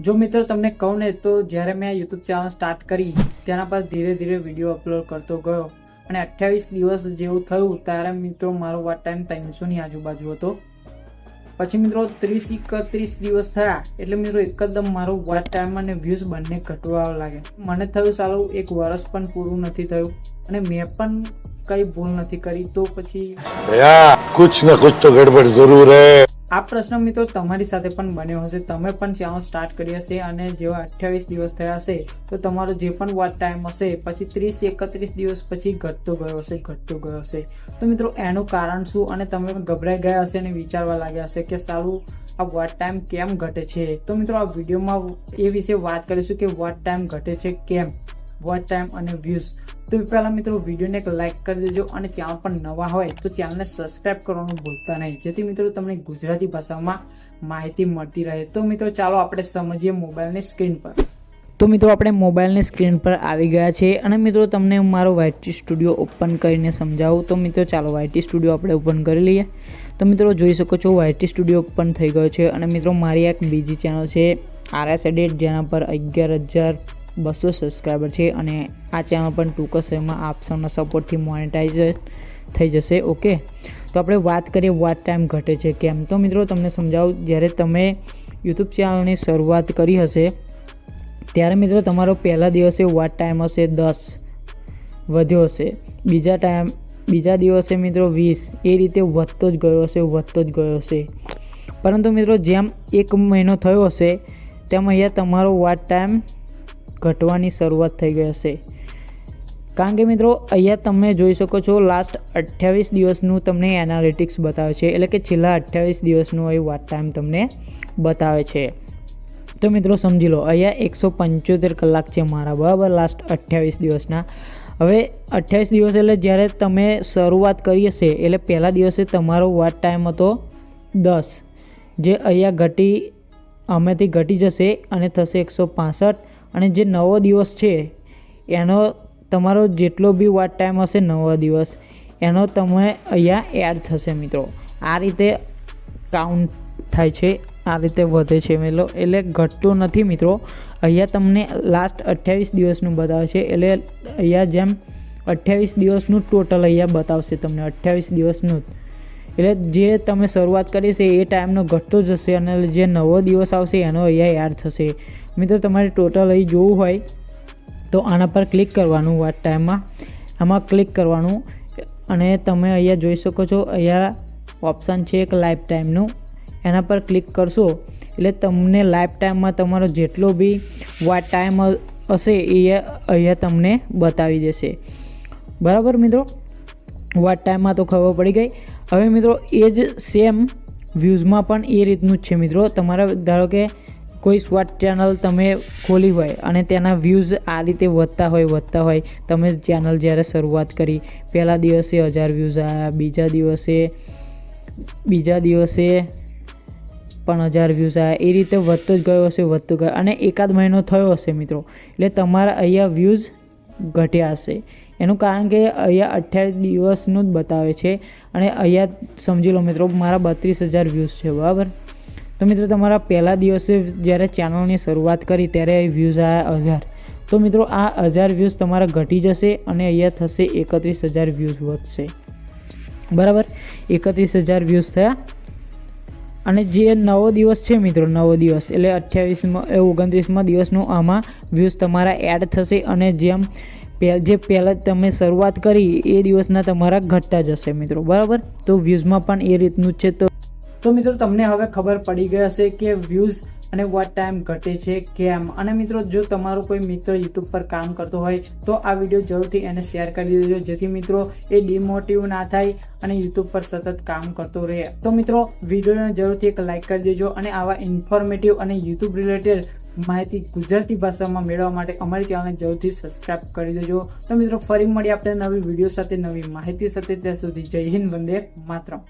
જો મિત્રો તમને કહું ને તો જ્યારે મેં યુટ્યુબ ચેનલ સ્ટાર્ટ કરી તેના પર ધીરે ધીરે વિડીયો અપલોડ કરતો ગયો અને 28 દિવસ જેવું થયું ત્યારે મિત્રો મારો વોચ ટાઈમ 300 ની આજુબાજુ હતો. પછી મિત્રો 30-31 દિવસ થયા એટલે મિત્રો એકદમ મારો વોચ ટાઈમ અને વ્યૂઝ બંને ઘટવા લાગે. મને થયું સાલું એક વર્ષ પણ પૂરું નથી થયું અને મેં પણ કઈ ભૂલ નથી કરી, તો પછી कुछ न कुछ तो गड़बड़ जरूर है. આ પ્રશ્ન મિત્રો તમારી સાથે પણ બન્યો હશે. તમે પણ ચેનલ સ્ટાર્ટ કરી હશે અને જેવા 28 દિવસ થયા હશે તો તમારો જે પણ વોચ ટાઈમ હશે પછી 30-31 દિવસ પછી ઘટતો ગયો હશે. તો મિત્રો એનું કારણ શું અને તમે ગભરાઈ ગયા હશે અને વિચારવા લાગ્યા હશે કે સાલું આ વોચ ટાઈમ કેમ ઘટે છે. તો મિત્રો આ વિડીયોમાં એ વિશે વાત કરીશું કે વોચ ટાઈમ ઘટે છે કેમ, વોચ ટાઈમ અને વ્યૂઝ. તો પહેલા મિત્રો વિડીયોને એક લાઇક કરી દેજો અને ચેનલ પર નવા હોય તો ચેનલને સબસ્ક્રાઇબ કરવાનું ભૂલતા નહીં, જેથી મિત્રો તમને ગુજરાતી ભાષામાં માહિતી મળતી રહે. તો મિત્રો ચાલો આપણે સમજીએ મોબાઈલની સ્ક્રીન પર. તો મિત્રો આપણે મોબાઈલની સ્ક્રીન પર આવી ગયા છે અને મિત્રો તમને મારો YT સ્ટુડિયો ઓપન કરીને સમજાવું. તો મિત્રો ચાલો YT સ્ટુડિયો આપણે ઓપન કરી લઈએ. તો મિત્રો જોઈ શકો છો YT સ્ટુડિયો ઓપન થઈ ગયો છે અને મિત્રો મારી એક બીજી ચેનલ છે RS એડિટ, જેના પર 11,200 સબસ્ક્રાઈબર છે અને આ ચેનલ પણ ટૂંક સમયમાં આપ સૌના સપોર્ટથી મોનેટાઇઝ થઈ જશે. ઓકે, તો આપણે વાત કરીએ વોચ ટાઈમ ઘટે છે કેમ. તો મિત્રો તમને સમજાવું, જ્યારે તમે યુટ્યુબ ચેનલની શરૂઆત કરી હશે ત્યારે મિત્રો તમારો પહેલા દિવસે વોચ ટાઈમ હશે 10, વધ્યો હશે. બીજા દિવસે મિત્રો 20, એ રીતે વધતો જ ગયો હશે. પરંતુ મિત્રો જેમ એક મહિનો થયો હશે તેમ અહીંયા તમારો વોચ ટાઈમ ઘટવાની શરૂઆત થઈ ગઈ હશે. કારણ કે મિત્રો અહીંયા તમે જોઈ શકો છો લાસ્ટ 28 દિવસનું તમને એનાલિટિક્સ બતાવે છે, એટલે કે છેલ્લા 28 દિવસનું અહીં વોચ ટાઈમ તમને બતાવે છે. તો મિત્રો સમજી લો, અહીંયા 175 કલાક છે મારા, બરાબર, લાસ્ટ 28 દિવસના. હવે 28 દિવસ એટલે જ્યારે તમે શરૂઆત કરી હશે એટલે પહેલા દિવસે તમારો વોચ ટાઈમ હતો 10, જે અહીંયા અમેથી ઘટી જશે અને થશે 165. અને જે નવો દિવસ છે એનો તમારો જેટલો બી વોચ ટાઈમ હશે નવો દિવસ એનો તમે અહીંયા એડ થશે મિત્રો. આ રીતે કાઉન્ટ થાય છે, આ રીતે વધે છે મિત્રો, એટલે ઘટતું નથી મિત્રો. અહીંયા તમને લાસ્ટ 28 દિવસનું બતાવે છે, એટલે અહીંયા જેમ 28 દિવસનું ટોટલ અહીંયા બતાવશે તમને, 28 દિવસનું જ. એટલે જે તમે શરૂઆત કરી છે એ ટાઈમનો ઘટતો જશે અને જે નવો દિવસ આવશે એનો અહીંયા એડ થશે મિત્રો. તમારે ટોટલ અહીં જોવું હોય તો આના પર ક્લિક કરવાનું, વોચ ટાઈમમાં આમાં ક્લિક કરવાનું અને તમે અહીંયા જોઈ શકો છો અહીંયા ઓપ્શન છે એક લાઈફ ટાઈમનું, એના પર ક્લિક કરશો એટલે તમને લાઈફ ટાઈમમાં તમારો જેટલો બી વોચ ટાઈમ હશે એ અહીંયા તમને બતાવી દેશે. બરાબર મિત્રો, વોચ ટાઈમમાં તો ખબર પડી ગઈ. હવે મિત્રો એ જ સેમ વ્યૂઝમાં પણ એ રીતનું જ છે મિત્રો. તમારા ધારો કે કોઈ શોર્ટ ચેનલ તમે ખોલી હોય અને તેના વ્યૂઝ આ રીતે વધતા હોય. તમે ચેનલ જ્યારે શરૂઆત કરી પહેલા દિવસે 1000 વ્યૂઝ આવ્યા, બીજા દિવસે પણ 1000 વ્યૂઝ આવ્યા, એ રીતે વધતો જ ગયો અને એકાદ મહિનો થયો હશે મિત્રો, એટલે તમારા અહીંયા વ્યૂઝ ઘટ્યા હશે. એનું કારણ કે અહીંયા 28 દિવસનું જ બતાવે છે અને અહીંયા સમજી લો મિત્રો મારા 32,000 વ્યૂઝ છે, બરાબર. તો મિત્રો તમારા પહેલા દિવસે જ્યારે ચેનલની શરૂઆત કરી ત્યારે વ્યૂઝ આવ્યા 1000. તો મિત્રો આ 1000 વ્યૂઝ તમારા ઘટી જશે અને અહીંયા થશે 31,000 વ્યૂઝ વધશે, બરાબર. 31,000 વ્યૂઝ થયા અને જે નવો દિવસ છે મિત્રો, નવો દિવસ એટલે 29મા દિવસનું આમાં વ્યૂઝ તમારા એડ થશે અને જે પહેલાં તમે શરૂઆત કરી એ દિવસના તમારા ઘટતા જશે મિત્રો, બરાબર. તો વ્યૂઝમાં પણ એ રીતનું જ છે. તો મિત્રો તમને હવે ખબર પડી ગઈ હશે કે વ્યૂઝ અને વોચ ટાઈમ ઘટે છે કેમ. અને મિત્રો જો તમારો કોઈ મિત્ર યુટ્યુબ પર કામ કરતો હોય તો આ વિડીયો જરૂરથી એને શેર કરી દેજો, જેથી મિત્રો એ ડિમોટિવ ના થાય અને યુટ્યુબ પર સતત કામ કરતો રહે. તો મિત્રો વિડીયોને જરૂરથી એક લાઇક કરી દેજો અને આવા ઇન્ફોર્મેટિવ અને યુટ્યુબ રિલેટેડ માહિતી ગુજરાતી ભાષામાં મેળવવા માટે અમારી ચેનલને જરૂરથી સબસ્ક્રાઇબ કરી દેજો. તો મિત્રો ફરી મળીએ આપણે નવી વિડીયો સાથે, નવી માહિતી સાથે. ત્યાં સુધી જય હિન્દ, વંદે માતરમ.